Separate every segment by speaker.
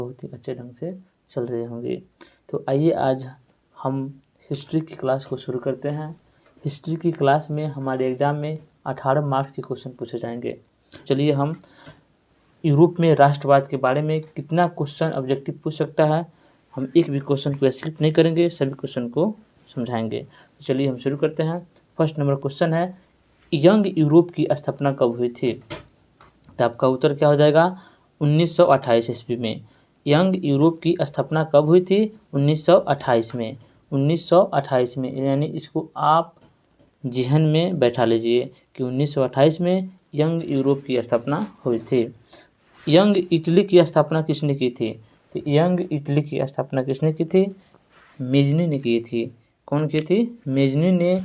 Speaker 1: बहुत ही अच्छे ढंग से चल रहे होंगे। तो आइए आज हम हिस्ट्री की क्लास को शुरू करते हैं। हिस्ट्री की क्लास में हमारे एग्ज़ाम में 18 मार्क्स के क्वेश्चन पूछे जाएंगे। चलिए हम यूरोप में राष्ट्रवाद के बारे में कितना क्वेश्चन ऑब्जेक्टिव पूछ सकता है, हम एक भी क्वेश्चन को स्किप नहीं करेंगे, सभी क्वेश्चन को समझाएंगे। तो चलिए हम शुरू करते हैं। फर्स्ट नंबर क्वेश्चन है, यंग यूरोप की स्थापना कब हुई थी? तो आपका उत्तर क्या हो जाएगा? 1928 ईस्वी में। यंग यूरोप की स्थापना कब हुई थी? 1928 में। 1928 में, यानी इसको आप जहन में बैठा लीजिए कि 1928 में यंग यूरोप की स्थापना हुई थी। यंग इटली की स्थापना किसने की थी? तो यंग इटली की स्थापना किसने की थी? मेजनी ने की थी। कौन की थी? मेजनी ने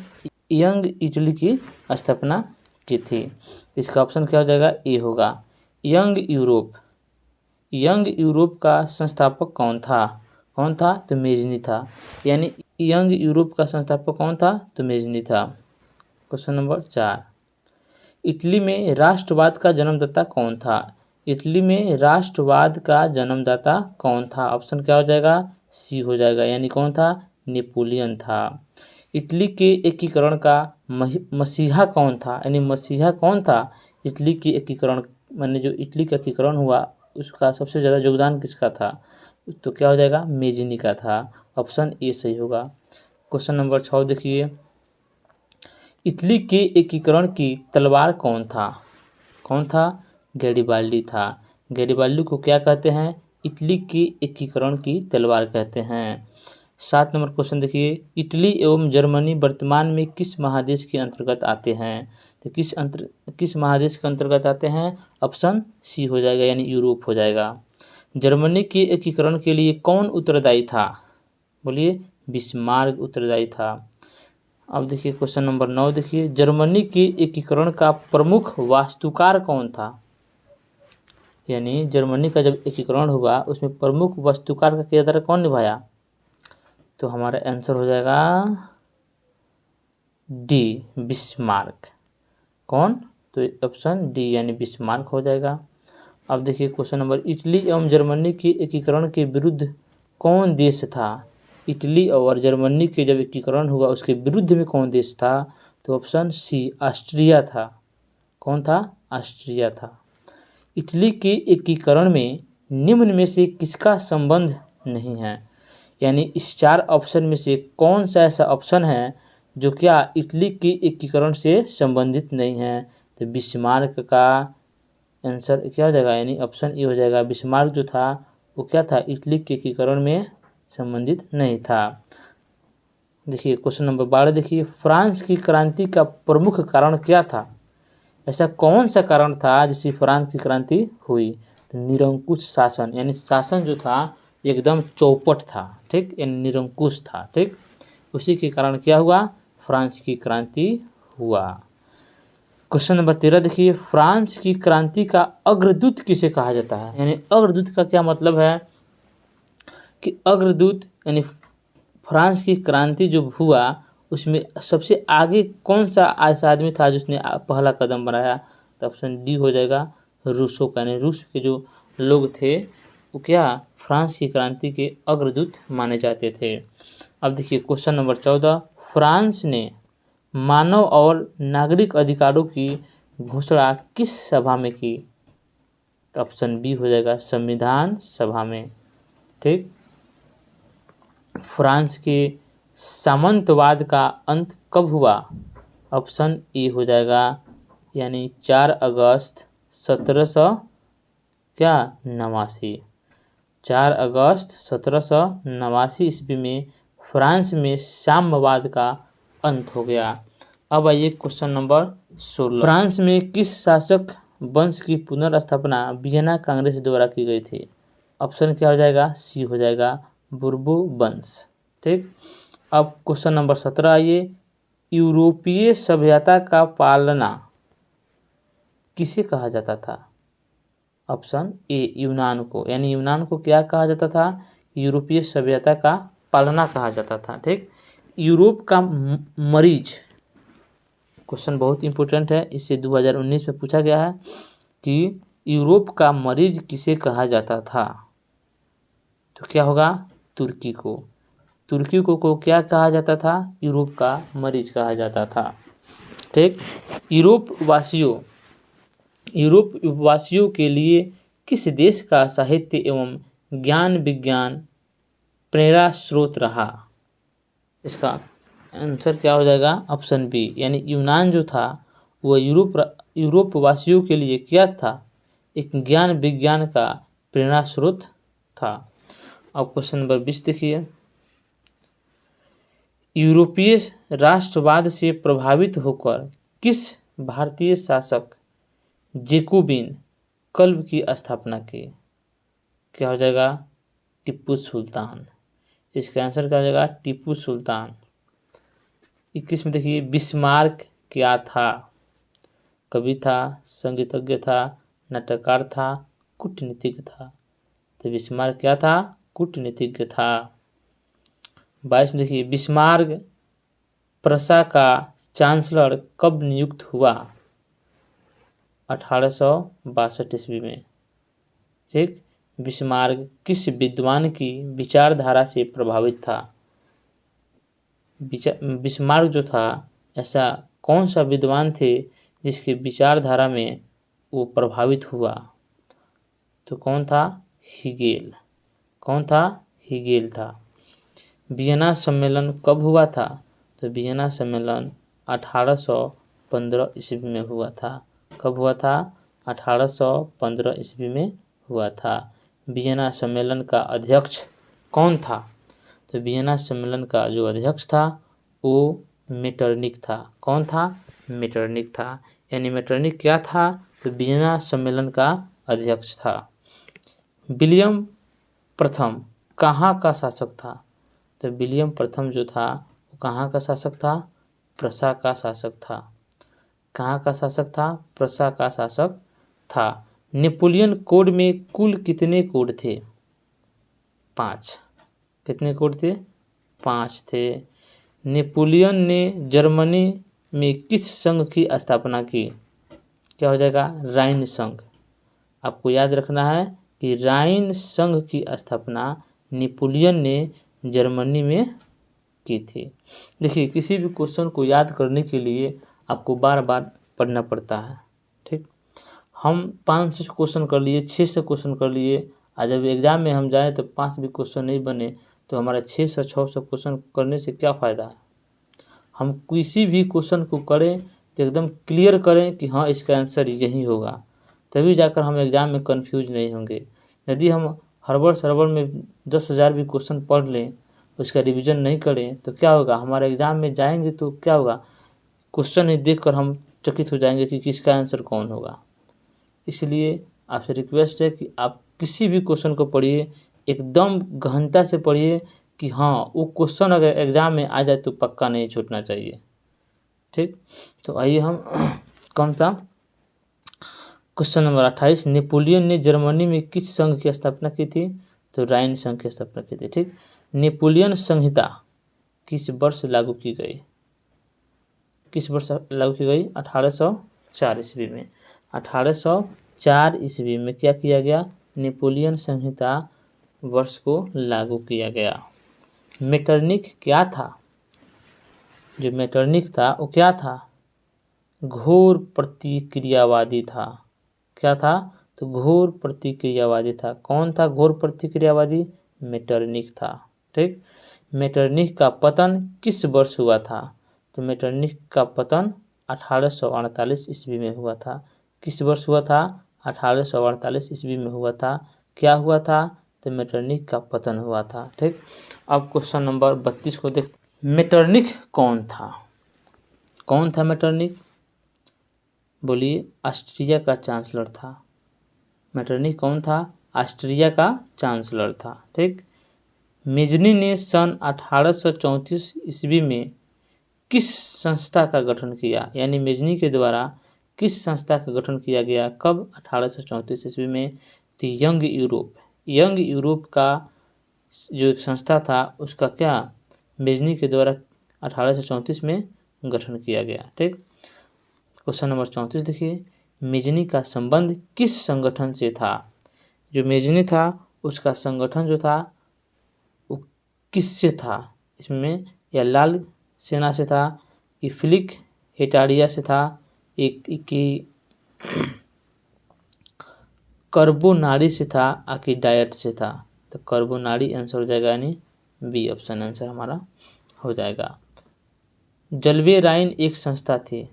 Speaker 1: यंग इटली की स्थापना की थी। इसका ऑप्शन क्या हो जाएगा? ए होगा। यंग यूरोप, यंग यूरोप का संस्थापक कौन था? कौन था? तो मेजनी था। यानी यंग यूरोप का संस्थापक कौन था? तो मेजनी था। क्वेश्चन नंबर 4, इटली में राष्ट्रवाद का जन्मदाता कौन था? इटली में राष्ट्रवाद का जन्मदाता कौन था? ऑप्शन क्या हो जाएगा? सी हो जाएगा। यानी कौन था? नेपोलियन था। इटली के एकीकरण का मसीहा कौन था? यानी मसीहा कौन था? इटली के एकीकरण, माने जो इटली का एकीकरण हुआ उसका सबसे ज़्यादा योगदान किसका था? तो क्या हो जाएगा? मेजनी का था। ऑप्शन ए सही होगा। क्वेश्चन नंबर 6 देखिए, इटली के एकीकरण की तलवार कौन था? कौन था? गैरिबाल्डी था। गैरिबाल्डी को क्या कहते हैं? इटली के एकीकरण की तलवार कहते हैं। 7 नंबर क्वेश्चन देखिए, इटली एवं जर्मनी वर्तमान में किस महादेश के अंतर्गत आते हैं? तो किस महादेश के अंतर्गत आते हैं? ऑप्शन सी हो जाएगा, यानी यूरोप हो जाएगा। जर्मनी के एकीकरण के लिए कौन उत्तरदायी था? बोलिए। बिस्मार्क उत्तरदायी था। अब देखिए क्वेश्चन नंबर 9 देखिए, जर्मनी के एकीकरण का प्रमुख वास्तुकार कौन था? यानी जर्मनी का जब एकीकरण हुआ उसमें प्रमुख वास्तुकार का किरदार कौन निभाया? तो हमारा आंसर हो जाएगा डी, बिस्मार्क। कौन? तो ऑप्शन डी यानी बिस्मार्क हो जाएगा। अब देखिए क्वेश्चन नंबर, इटली एवं जर्मनी के एकीकरण के विरुद्ध कौन देश था? इटली और जर्मनी के जब एकीकरण हुआ उसके विरुद्ध में कौन देश था? तो ऑप्शन सी, ऑस्ट्रिया था। कौन था? ऑस्ट्रिया था। इटली के एकीकरण में निम्न में से किसका संबंध नहीं है? यानी इस 4 ऑप्शन में से कौन सा ऐसा ऑप्शन है जो क्या इटली के एकीकरण से संबंधित नहीं है? तो बिस्मार्क का आंसर क्या हो जाएगा? यानी ऑप्शन ए हो जाएगा। बिस्मार्क जो था वो क्या था? इटली के एकीकरण में संबंधित नहीं था। देखिए क्वेश्चन नंबर 12 देखिए, फ्रांस की क्रांति का प्रमुख कारण क्या था? ऐसा कौन सा कारण था जिससे फ्रांस की क्रांति हुई? तो निरंकुश शासन, यानी शासन जो था एकदम चौपट था, ठीक, यानी निरंकुश था, ठीक। उसी के कारण क्या हुआ? फ्रांस की क्रांति हुआ। क्वेश्चन नंबर 13 देखिए, फ्रांस की क्रांति का अग्रदूत किसे कहा जाता है? यानी अग्रदूत का क्या मतलब है कि अग्रदूत यानी फ्रांस की क्रांति जो हुआ उसमें सबसे आगे कौन सा ऐसा आदमी था जिसने पहला कदम बढ़ाया? तो ऑप्शन डी हो जाएगा, रूसों का। यानी रूस के जो लोग थे वो क्या फ्रांस की क्रांति के अग्रदूत माने जाते थे। अब देखिए क्वेश्चन नंबर 14, फ्रांस ने मानव और नागरिक अधिकारों की घोषणा किस सभा में की? तो ऑप्शन बी हो जाएगा, संविधान सभा में, ठीक। फ्रांस के सामंतवाद का अंत कब हुआ? ऑप्शन ए हो जाएगा, यानी 4 अगस्त 1789। 4 अगस्त 1789 ईस्वी में फ्रांस में साम्यवाद का अंत हो गया। अब आइए क्वेश्चन नंबर 16, फ्रांस में किस शासक वंश की पुनर्स्थापना वियना कांग्रेस द्वारा की गई थी? ऑप्शन क्या हो जाएगा? सी हो जाएगा, बुर्बो वंश, ठीक। अब क्वेश्चन नंबर 17 आइए, यूरोपीय सभ्यता का पालना किसे कहा जाता था? ऑप्शन ए, यूनान को। यानी यूनान को क्या कहा जाता था? यूरोपीय सभ्यता का पालना कहा जाता था, ठीक। यूरोप का मरीज, क्वेश्चन बहुत इंपॉर्टेंट है, इससे 2019 में पूछा गया है कि यूरोप का मरीज किसे कहा जाता था? तो क्या होगा, तुर्की को। तुर्की को क्या कहा जाता था, यूरोप का मरीज कहा जाता था। ठीक। यूरोप वासियों के लिए किस देश का साहित्य एवं ज्ञान विज्ञान प्रेरणा स्रोत रहा। इसका आंसर क्या हो जाएगा, ऑप्शन बी, यानी यूनान जो था वो यूरोप वासियों के लिए क्या था, एक ज्ञान विज्ञान का प्रेरणा स्रोत था। अब क्वेश्चन नंबर 20 देखिए। यूरोपीय राष्ट्रवाद से प्रभावित होकर किस भारतीय शासक जैकोबिन क्लब की स्थापना की। क्या हो जाएगा, टीपू सुल्तान। इसका आंसर क्या हो जाएगा, टीपू सुल्तान। 21 में देखिए, बिस्मार्क क्या था, कवि था, संगीतज्ञ था, नाटककार था, कूटनीतिज्ञ था। तो बिस्मार्क क्या था, कूटनीतिज्ञ था। 22 में देखिए, बिस्मार्क प्रशा का चांसलर कब नियुक्त हुआ, 1862 ईस्वी में। ठीक। बिस्मार्क किस विद्वान की विचारधारा से प्रभावित था। बिस्मार्क जो था, ऐसा कौन सा विद्वान थे जिसकी विचारधारा में वो प्रभावित हुआ, तो कौन था, हीगेल। कौन था, हीगेल था। वियना सम्मेलन कब हुआ था, तो वियना सम्मेलन 1815 ईस्वी में हुआ था। कब हुआ था, 1815 ईस्वी में हुआ था। वियना सम्मेलन का अध्यक्ष कौन था, तो वियना सम्मेलन का जो अध्यक्ष था वो मेटरनिक था। कौन था, मेटरनिक था। यानी मेटरनिक क्या था, तो वियना सम्मेलन का अध्यक्ष था। विलियम प्रथम कहाँ का शासक था, तो विलियम प्रथम जो था वो कहाँ का शासक था, प्रशा का शासक था। कहाँ का शासक था, प्रशा का शासक था। नेपोलियन कोड में कुल कितने कोड थे, 5। कितने कोड थे, 5 थे। नेपोलियन ने जर्मनी में किस संघ की स्थापना की। क्या हो जाएगा, राइन संघ। आपको याद रखना है कि राइन संघ की स्थापना नेपोलियन ने जर्मनी में की थी। देखिए, किसी भी क्वेश्चन को याद करने के लिए आपको बार बार पढ़ना पड़ता है। ठीक। हम 500 क्वेश्चन कर लिए, 600 क्वेश्चन कर लिए, आज जब एग्जाम में हम जाए तो 5 भी क्वेश्चन नहीं बने तो हमारा 600-600 क्वेश्चन करने से क्या फ़ायदा है। हम किसी भी क्वेश्चन को करें तो एकदम क्लियर करें कि हाँ इसका आंसर यही होगा, तभी जाकर हम एग्ज़ाम में कंफ्यूज नहीं होंगे। यदि हम हड़बड़ सड़बड़ में 10,000 भी क्वेश्चन पढ़ लें, उसका रिवीजन नहीं करें तो क्या होगा, हमारे एग्ज़ाम में जाएंगे तो क्या होगा, क्वेश्चन ही देखकर हम चकित हो जाएंगे कि किसका आंसर कौन होगा। इसलिए आपसे रिक्वेस्ट है कि आप किसी भी क्वेश्चन को पढ़िए, एकदम गहनता से पढ़िए कि हाँ वो क्वेश्चन अगर एग्ज़ाम में आ जाए तो पक्का नहीं छूटना चाहिए। ठीक। तो आइए हम कौन सा क्वेश्चन नंबर 28, नेपोलियन ने जर्मनी में किस संघ की स्थापना की थी, तो राइन संघ की स्थापना की थी। ठीक। नेपोलियन संहिता किस वर्ष लागू की गई, किस वर्ष लागू की गई, 1804 ईस्वी में। 1804 ईस्वी में क्या किया गया, नेपोलियन संहिता वर्ष को लागू किया गया। मेटरनिक क्या था, जो मेटरनिक था वो क्या था, घोर प्रतिक्रियावादी था। क्या था, तो घोर प्रतिक्रियावादी था। कौन था घोर प्रतिक्रियावादी, मेटरनिक था। ठीक। मेटरनिक का पतन किस वर्ष हुआ था, तो मेटरनिक का पतन 1848 ईस्वी में हुआ था। किस वर्ष हुआ था, 1848 ईस्वी में हुआ था। क्या हुआ था, तो मेटरनिक का पतन हुआ था। ठीक। अब क्वेश्चन नंबर 32 को देख। मेटरनिक कौन था, कौन था मेटरनिक, बोलिए, ऑस्ट्रिया का चांसलर था। मेटरनिक कौन था, ऑस्ट्रिया का चांसलर था। ठीक। मेजनी ने सन 1834 ईस्वी में किस संस्था का गठन किया, यानी मेजनी के द्वारा किस संस्था का गठन किया गया, कब, 1834 ईस्वी में, तो यंग यूरोप का जो एक संस्था था उसका क्या मेजनी के द्वारा 1834 में गठन किया गया। ठीक। क्वेश्चन नंबर 34 देखिए, मेजनी का संबंध किस संगठन से था। जो मेजनी था उसका संगठन जो था किससे था इसमें, या लाल सेना से था कि फिलिक हेटारिया से था, एक कि कर्बोनारी से था, आकि डायट से था। तो कर्बोनारी आंसर हो जाएगा, यानी बी ऑप्शन आंसर हमारा हो जाएगा। जलवे राइन एक संस्था थी।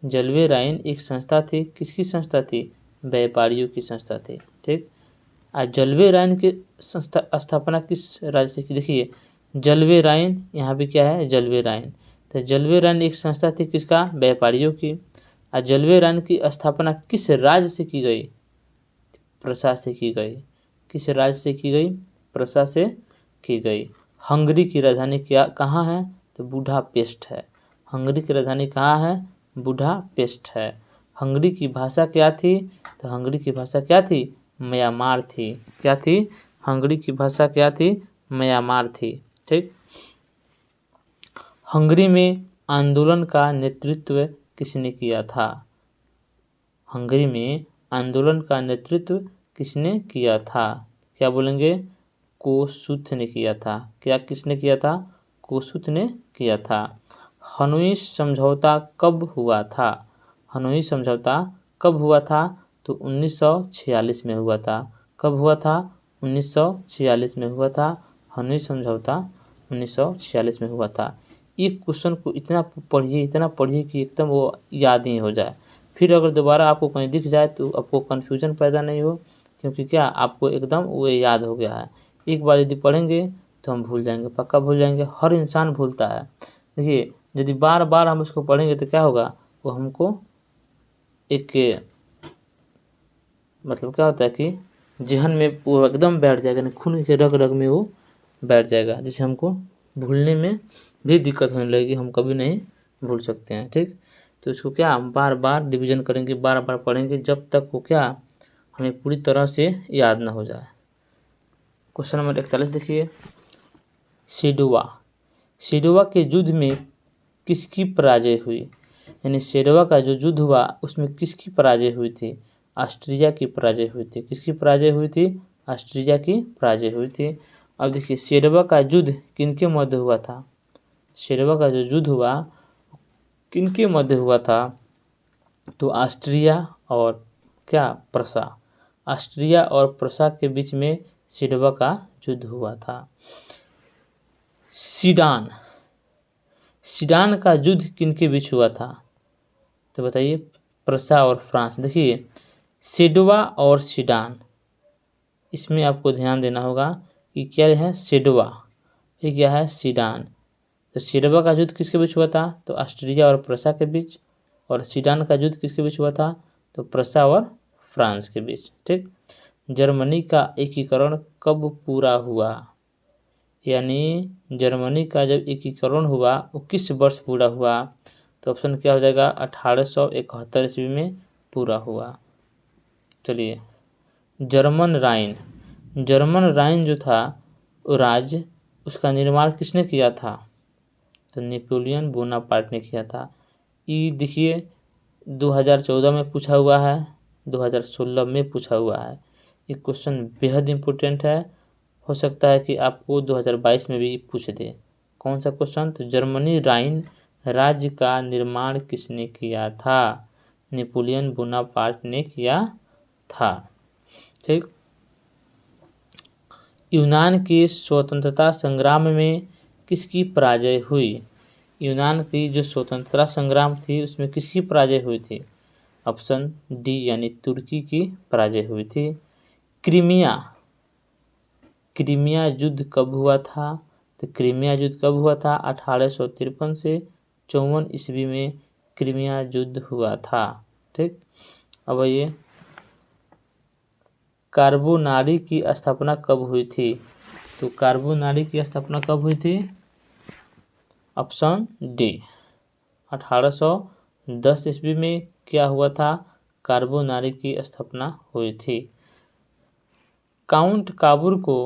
Speaker 1: जलवे राइन एक संस्था थी, किसकी संस्था थी, व्यापारियों की संस्था थी। ठीक, आज जलवे राइन की स्थापना किस राज्य से की, देखिए जलवे राइन यहाँ भी क्या है, जलवे राइन। तो जलवे राइन एक संस्था थी किसका, व्यापारियों की। आज जलवे राइन की स्थापना किस राज्य से की गई, प्रसा से की गई। किस राज्य से की गई, प्रसा से की गई। हंगरी की राजधानी क्या कहाँ है, तो बुडापेस्ट है। हंगरी की राजधानी कहाँ है, बुडापेस्ट है। हंगरी की भाषा क्या थी, तो हंगरी की भाषा क्या थी, म्यांमार थी। क्या थी, हंगरी की भाषा क्या थी, म्यांमार थी। ठीक, हंगरी में आंदोलन का नेतृत्व किसने किया था। हंगरी में आंदोलन का नेतृत्व किसने किया था, क्या बोलेंगे, कोसुथ ने किया था। क्या किसने किया था, कोसुथ ने किया था। हनोई समझौता कब हुआ था। हनोई समझौता कब हुआ था, तो 1946 में हुआ था। कब हुआ था, 1946 में हुआ था। हनोई समझौता 1946 में हुआ था। एक क्वेश्चन को इतना पढ़िए कि एकदम वो याद ही हो जाए। फिर अगर दोबारा आपको कहीं दिख जाए तो आपको कन्फ्यूजन पैदा नहीं हो, क्योंकि क्या आपको एकदम वो याद हो गया है। एक बार यदि पढ़ेंगे तो हम भूल जाएंगे, पक्का भूल जाएंगे। हर इंसान भूलता है। देखिए यदि बार बार हम उसको पढ़ेंगे तो क्या होगा, वो हमको एक मतलब क्या होता है कि जहन में वो एकदम बैठ जाएगा, ना खून के रग रग में वो बैठ जाएगा, जिससे हमको भूलने में भी दिक्कत होने लगेगी, हम कभी नहीं भूल सकते हैं। ठीक, तो इसको क्या हम बार बार रिविजन करेंगे, बार बार पढ़ेंगे, जब तक वो क्या हमें पूरी तरह से याद ना हो जाए। क्वेश्चन नंबर 41 देखिए, सेडोवा। सेडोवा के युद्ध में किसकी पराजय हुई, यानी सेडोवा का जो युद्ध हुआ उसमें किसकी पराजय हुई थी, ऑस्ट्रिया की पराजय हुई थी। किसकी पराजय हुई थी, ऑस्ट्रिया की पराजय हुई थी। अब देखिए सेडोवा का युद्ध किनके मध्य हुआ था। सेडोवा का जो युद्ध हुआ किनके मध्य हुआ था, तो ऑस्ट्रिया और क्या, प्रसा। ऑस्ट्रिया और प्रसा के बीच में सेडोवा का युद्ध हुआ था। सीडान। सीडान का युद्ध किनके बीच हुआ था, तो बताइए, प्रसा और फ्रांस। देखिए सेडोवा और सीडान, इसमें आपको ध्यान देना होगा कि क्या है, सेडोवा, ये क्या है, सीडान। तो सेडोवा का युद्ध किसके बीच हुआ था, तो ऑस्ट्रिया और प्रसा के बीच। और सीडान का युद्ध किसके बीच हुआ था, तो प्रसा और फ्रांस के बीच। ठीक, जर्मनी का एकीकरण कब पूरा हुआ, यानी जर्मनी का जब एकीकरण हुआ वो किस वर्ष पूरा हुआ, तो ऑप्शन क्या हो जाएगा, 1871 ईस्वी में पूरा हुआ। चलिए, जर्मन राइन। जर्मन राइन जो था वो राज्य, उसका निर्माण किसने किया था, तो नेपोलियन बोनापार्ट ने किया था। ये देखिए 2014 में पूछा हुआ है, 2016 में पूछा हुआ है। ये क्वेश्चन बेहद इम्पोर्टेंट है, हो सकता है कि आपको 2022 में भी पूछ दे। कौन सा क्वेश्चन, तो जर्मनी राइन राज्य का निर्माण किसने किया था, नेपोलियन बोनापार्ट ने किया था। ठीक, यूनान के स्वतंत्रता संग्राम में किसकी पराजय हुई। यूनान की जो स्वतंत्रता संग्राम थी उसमें किसकी पराजय हुई थी, ऑप्शन डी यानी तुर्की की पराजय हुई थी। क्रीमिया। क्रीमिया युद्ध कब हुआ था, तो क्रीमिया युद्ध कब हुआ था, 1853 से 54 ईस्वी में क्रीमिया युद्ध हुआ था। ठीक, अब ये कार्बोनारी की स्थापना कब हुई थी, तो कार्बोनारी की स्थापना कब हुई थी, ऑप्शन डी 1810 ईस्वी में क्या हुआ था, कार्बोनारी की स्थापना हुई थी। काउंट काबूर को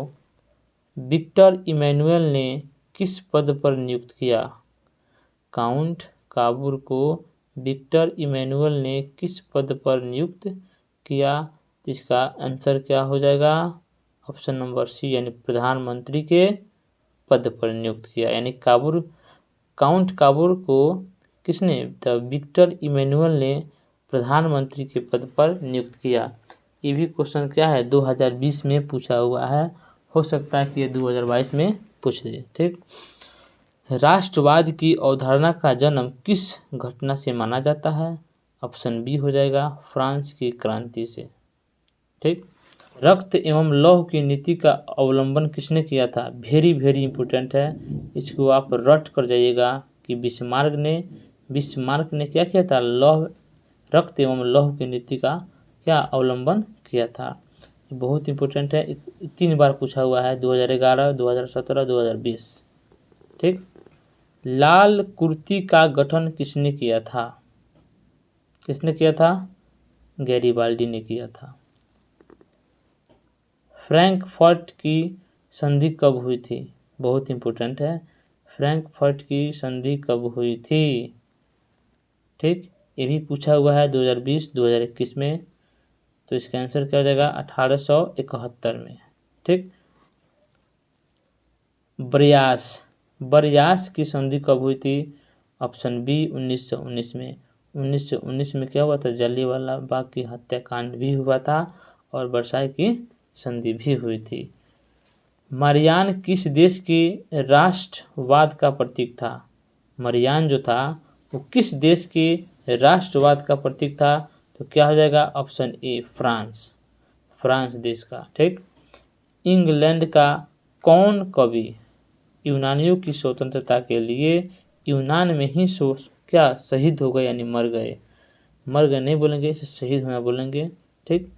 Speaker 1: विक्टर इमैनुअल ने किस पद पर नियुक्त किया। काउंट काबूर को विक्टर इमैनुअल ने किस पद पर नियुक्त किया, इसका आंसर क्या हो जाएगा, ऑप्शन नंबर सी यानी प्रधानमंत्री के पद पर नियुक्त किया। यानी काउंट काबूर को किसने, द विक्टर इमैनुअल ने प्रधानमंत्री के पद पर नियुक्त किया। ये भी क्वेश्चन क्या है 2020 में पूछा हुआ है, हो सकता है कि ये 2022 में पूछ दे। ठीक, राष्ट्रवाद की अवधारणा का जन्म किस घटना से माना जाता है। ऑप्शन बी हो जाएगा फ्रांस की क्रांति से। ठीक, रक्त एवं लौह की नीति का अवलंबन किसने किया था। वेरी वेरी इंपॉर्टेंट है, इसको आप रट कर जाइएगा कि बिस्मार्क ने क्या किया था, रक्त एवं लौह की नीति का क्या अवलंबन किया था। बहुत इंपॉर्टेंट है, 3 बार पूछा हुआ है, 2011, 2017, 2020। ठीक, लाल कुर्ती का गठन किसने किया था। किसने किया था, गैरिबाल्डी ने किया था। फ्रैंकफर्ट की संधि कब हुई थी। बहुत इंपॉर्टेंट है, फ्रैंकफर्ट की संधि कब हुई थी। ठीक, ये भी पूछा हुआ है 2020, 2021 में। तो इसका आंसर क्या हो जाएगा 1871 में। ठीक, बरयास की संधि कब हुई थी। ऑप्शन बी 1919 में। 1919 में क्या हुआ था, जलियांवाला बाग की हत्याकांड भी हुआ था और वर्साई की संधि भी हुई थी। मरियान किस देश के राष्ट्रवाद का प्रतीक था। मरियान जो था वो किस देश के राष्ट्रवाद का प्रतीक था। तो क्या हो जाएगा ऑप्शन ए फ्रांस देश का। ठीक, इंग्लैंड का कौन कवि यूनानियों की स्वतंत्रता के लिए यूनान में ही क्या शहीद हो गए, यानी मर गए नहीं बोलेंगे, इसे शहीद होना बोलेंगे। ठीक,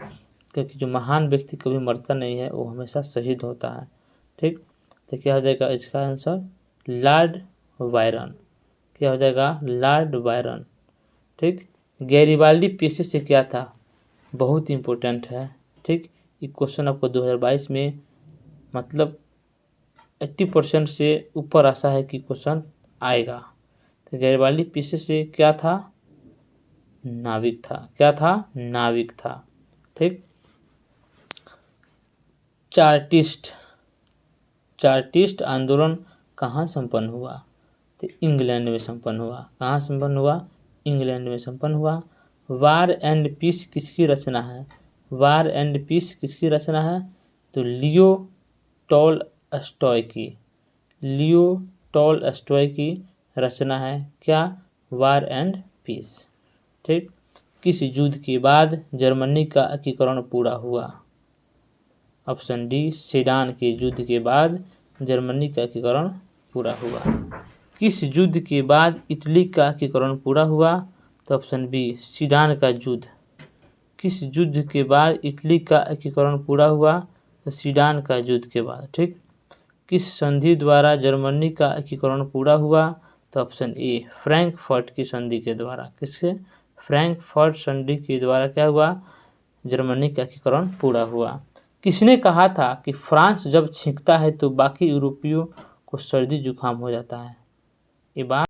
Speaker 1: क्योंकि जो महान व्यक्ति कभी मरता नहीं है, वो हमेशा शहीद होता है। ठीक, तो क्या हो जाएगा इसका आंसर लॉर्ड बायरन। क्या हो जाएगा लॉर्ड बायरन। ठीक, गैरिबाल्डी पेशे से क्या था, बहुत इंपॉर्टेंट है। ठीक, ये क्वेश्चन आपको 2022 में मतलब 80% से ऊपर आशा है कि क्वेश्चन आएगा। तो गैरिबाल्डी पेशे से क्या था, नाविक था। क्या था, नाविक था। ठीक, चार्टिस्ट आंदोलन कहाँ संपन्न हुआ। तो इंग्लैंड में संपन्न हुआ। कहाँ संपन्न हुआ, इंग्लैंड में संपन्न हुआ। वार एंड पीस किसकी रचना है। वार एंड पीस किसकी रचना है। तो लियो टॉलस्टॉय की रचना है। क्या, वार एंड पीस। ठीक, किस युद्ध के बाद जर्मनी का एकीकरण पूरा हुआ। ऑप्शन डी सेडान के युद्ध के बाद जर्मनी का एकीकरण पूरा हुआ। किस युद्ध के बाद इटली का एकीकरण पूरा हुआ। तो ऑप्शन बी सीडान का युद्ध। किस युद्ध के बाद इटली का एकीकरण पूरा हुआ। तो सीडान का युद्ध के बाद। ठीक, किस संधि द्वारा जर्मनी का एकीकरण पूरा हुआ। तो ऑप्शन ए फ्रैंकफर्ट की संधि के द्वारा। किससे, फ्रैंकफर्ट संधि के द्वारा क्या हुआ, जर्मनी का एकीकरण पूरा हुआ। किसने कहा था कि फ्रांस जब छींकता है तो बाकी यूरोपियों को सर्दी जुकाम हो जाता है। ये बात